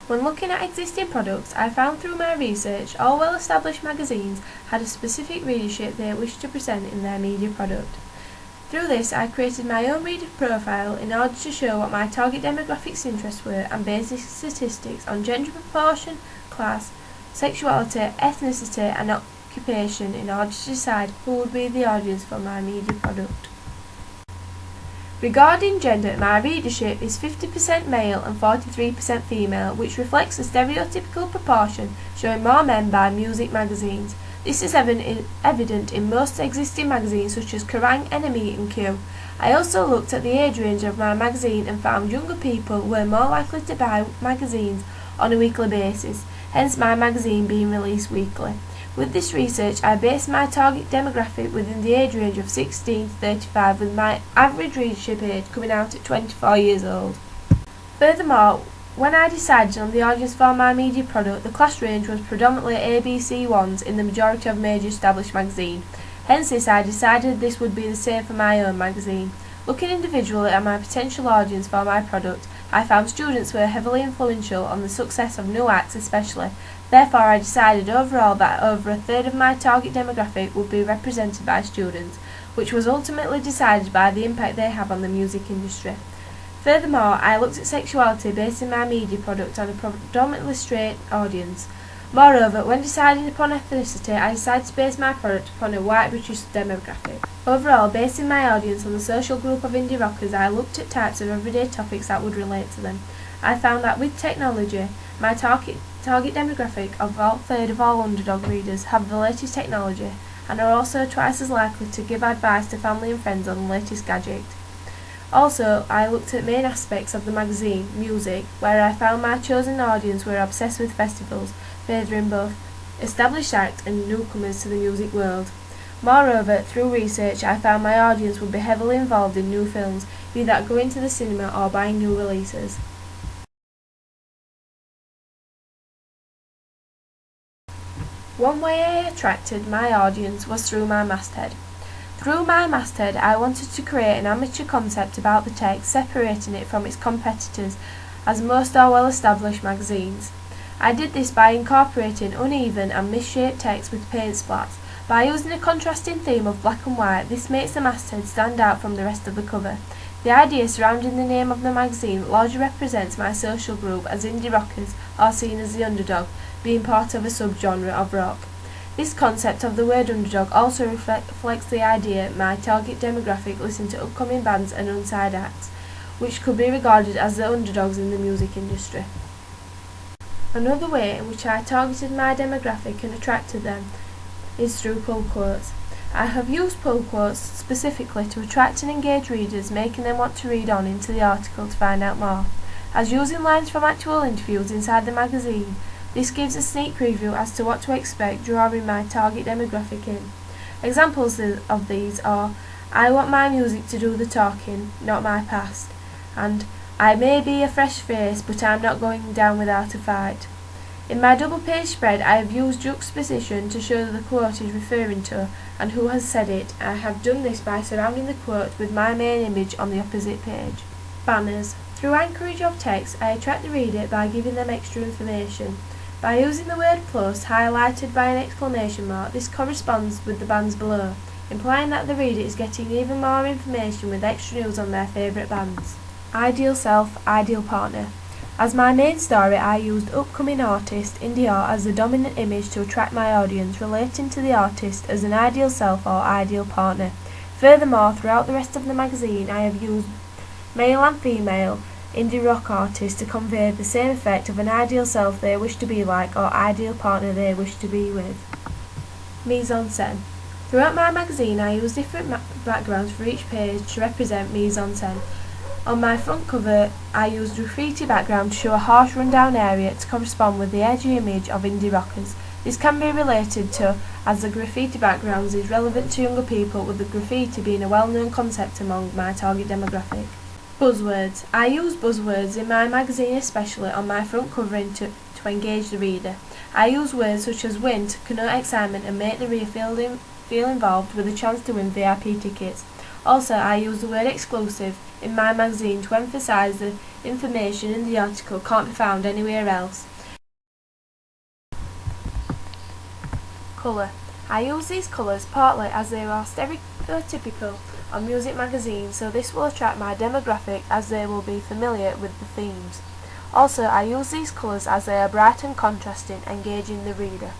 When looking at existing products, I found through my research all well-established magazines had a specific readership they wished to present in their media product. Through this, I created my own reader profile in order to show what my target demographics' interests were and basic statistics on gender proportion, class, sexuality, ethnicity and occupation in order to decide who would be the audience for my media product. Regarding gender, my readership is 50% male and 43% female, which reflects a stereotypical proportion showing more men buy music magazines. This is evident in most existing magazines such as Kerrang, NME and Q. I also looked at the age range of my magazine and found younger people were more likely to buy magazines on a weekly basis, hence my magazine being released weekly. With this research, I based my target demographic within the age range of 16 to 35, with my average readership age coming out at 24 years old. Furthermore, when I decided on the audience for my media product, the class range was predominantly ABC1s in the majority of major established magazines. Hence this, I decided this would be the same for my own magazine. Looking individually at my potential audience for my product, I found students were heavily influential on the success of new acts especially. Therefore, I decided overall that over a third of my target demographic would be represented by students, which was ultimately decided by the impact they have on the music industry. Furthermore, I looked at sexuality basing my media product on a predominantly straight audience. Moreover, when deciding upon ethnicity, I decided to base my product upon a white British demographic. Overall, basing my audience on the social group of indie rockers, I looked at types of everyday topics that would relate to them. I found that with technology, my target demographic of a third of all Underdog readers have the latest technology and are also twice as likely to give advice to family and friends on the latest gadget. Also, I looked at main aspects of the magazine, music, where I found my chosen audience were obsessed with festivals, favouring both established acts and newcomers to the music world. Moreover, through research, I found my audience would be heavily involved in new films, be that going to the cinema or buying new releases. One way I attracted my audience was through my masthead. Through my masthead, I wanted to create an amateur concept about the text, separating it from its competitors, as most are well-established magazines. I did this by incorporating uneven and misshaped text with paint splats. By using a contrasting theme of black and white, this makes the masthead stand out from the rest of the cover. The idea surrounding the name of the magazine largely represents my social group, as indie rockers are seen as the underdog, being part of a subgenre of rock. This concept of the word underdog also reflects the idea my target demographic listen to upcoming bands and unsigned acts, which could be regarded as the underdogs in the music industry. Another way in which I targeted my demographic and attracted them is through pull quotes. I have used pull quotes specifically to attract and engage readers, making them want to read on into the article to find out more. As using lines from actual interviews inside the magazine, this gives a sneak preview as to what to expect, drawing my target demographic in. Examples of these are, I want my music to do the talking, not my past, and I may be a fresh face, but I'm not going down without a fight. In my double-page spread, I have used juxtaposition to show the quote is referring to and who has said it. I have done this by surrounding the quote with my main image on the opposite page. Banners. Through anchorage of text, I attract the reader by giving them extra information. By using the word plus highlighted by an exclamation mark, this corresponds with the bands below, implying that the reader is getting even more information with extra news on their favourite bands. Ideal self, ideal partner. As my main story, I used upcoming artist, indie art, as the dominant image to attract my audience, relating to the artist as an ideal self or ideal partner. Furthermore, throughout the rest of the magazine, I have used male and female indie rock artists to convey the same effect of an ideal self they wish to be like or ideal partner they wish to be with. Mise-en-scène. Throughout my magazine, I use different backgrounds for each page to represent mise-en-scène. On my front cover, I used graffiti background to show a harsh rundown area to correspond with the edgy image of indie rockers. This can be related to, as the graffiti background is relevant to younger people, with the graffiti being a well-known concept among my target demographic. Buzzwords. I use buzzwords in my magazine, especially on my front covering to engage the reader. I use words such as win to connote excitement and make the reader feel involved with a chance to win VIP tickets. Also, I use the word exclusive in my magazine to emphasise that information in the article can't be found anywhere else. Colour. I use these colours partly as they are stereotypical on music magazines, so this will attract my demographic as they will be familiar with the themes. Also, I use these colours as they are bright and contrasting, engaging the reader.